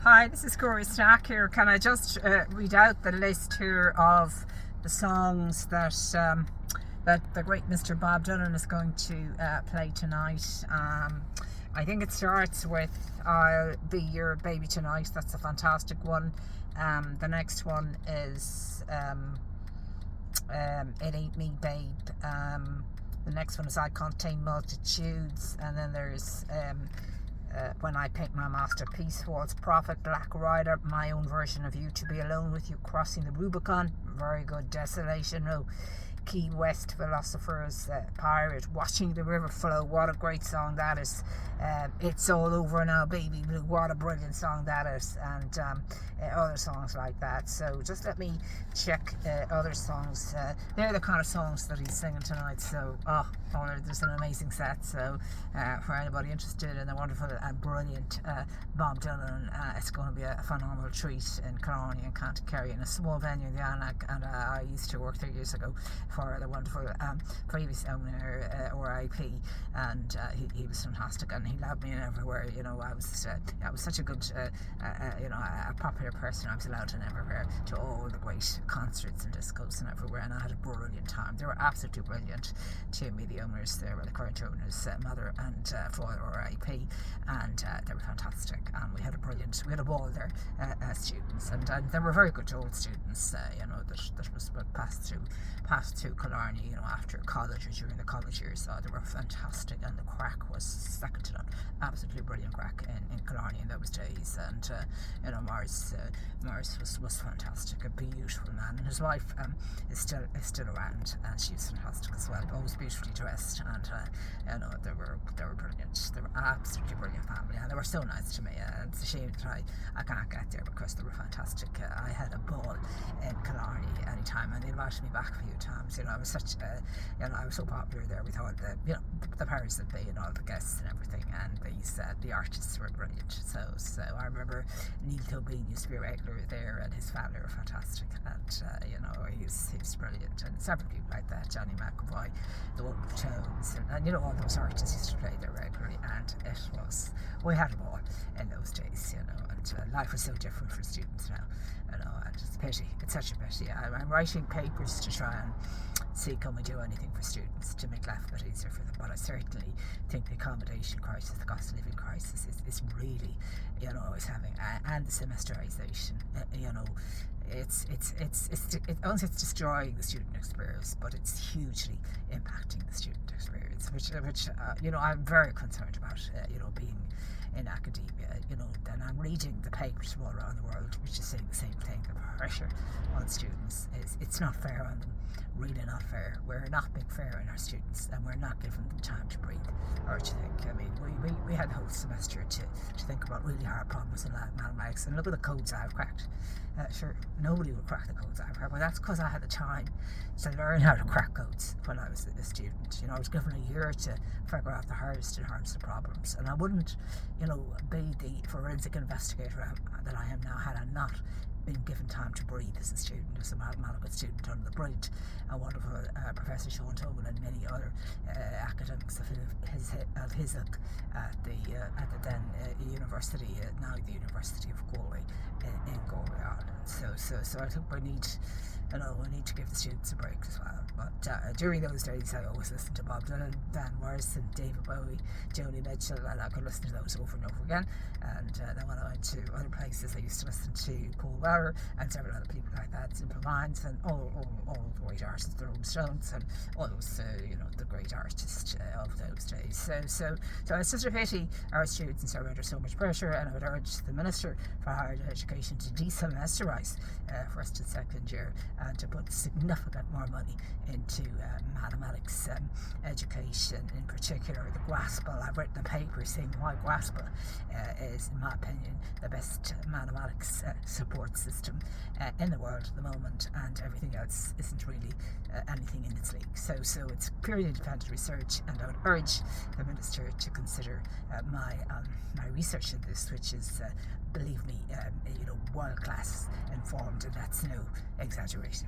Hi, this is Corey Stack here. Can I just read out the list here of the songs that the great Mr. Bob Dylan is going to play tonight? I think it starts with "I'll Be Your Baby Tonight." That's a fantastic one. The next one is "It Ain't Me, Babe." The next one is "I Contain Multitudes," and then there's "When I Paint My Masterpiece," "False Prophet," "Black Rider," "My Own Version of You," "To Be Alone with You," "Crossing the Rubicon," very good, "Desolation Row," "Key West," "Philosophers," "Pirate," "Watching the River Flow," what a great song that is. "It's All Over Now, Baby Blue," what a brilliant song that is, and other songs like that. So just let me check other songs. They're the kind of songs that he's singing tonight, so there's an amazing set. So for anybody interested in the wonderful and brilliant Bob Dylan, it's going to be a phenomenal treat in Killarney and County Kerry, in a small venue in the Anach, and I used to work there years ago for the wonderful previous owner, RIP, and he was fantastic, and he loved me in everywhere. I was such a good a popular person. I was allowed in everywhere, to all the great concerts and discos and everywhere, and I had a brilliant time. They were absolutely brilliant to me. The owners, they were the current owners, mother and father, RIP, and they were fantastic, and we had a ball there as students, and they were very good old students, that was passed through Killarney, after college or during the college years. They were fantastic, and the crack was second to none. Absolutely brilliant crack in Killarney in those days, and Morris was fantastic, a beautiful man, and his wife is still around, and she's fantastic as well, always beautifully dressed, and they were brilliant. They were absolutely brilliant family, and they were so nice to me. It's a shame that I can't get there, because they were fantastic. I had a ball in Killarney anytime, and they invited me back a few times. I was I was so popular there with all the powers that be and all the guests and everything, and the artists were brilliant. So I remember Neil Tobin used to be a regular there, and his family were fantastic, and he's brilliant, and several people like that, Johnny McAvoy, the Wonderful Tones, and all those artists used to play there regularly, and we had a ball in those days, and life was so different for students now, and it's a pity. It's such a pity. I'm writing papers to try and see, can we do anything for students to make life a bit easier for them, but I certainly think the accommodation crisis, the cost of living crisis is really, is having, and the semesterization, it's destroying the student experience, but it's hugely impacting the student experience, which I'm very concerned about, being in academia, and I'm reading the papers from all around the world which is saying the same thing. The pressure on students it's not fair on them, really not fair. We're not being fair on our students, and we're not giving them time to breathe or to think. I mean, we had the whole semester to think about really hard problems in mathematics, and look at the codes I've cracked. Sure, nobody would crack the codes I've cracked, but that's because I had the time to learn how to crack codes when I was a student. I was given a year to figure out the hardest and hardest of problems, and I wouldn't, be the forensic investigator that I am now had I not been given time to breathe as a student, as a mathematical student, under the brilliant and wonderful Professor Sean Tobin and many other academics of his ilk at the then university, now the University of Galway, in Galway, Ireland. So I think we need to give the students a break as well. But during those days, I always listened to Bob Dylan, Van Morrison, David Bowie, Joni Mitchell, and I could listen to those over and over again. And then when I went to other places, I used to listen to Paul Weller and several other people like that, Simple Minds, and all the great artists, the Rolling Stones, and all those the great artists of those days. So it's just a pity our students are under so much pressure, and I would urge the Minister for Higher Education to desemesterize first and second year, and to put significant more money into mathematics education, in particular the Graspel. I've written a paper saying why Graspel is, in my opinion, the best mathematics support system in the world at the moment, and everything else isn't really anything in its league. So it's purely independent research, and I would urge the Minister to consider my research in this, which is, believe me, world class informed, and that's no exaggeration.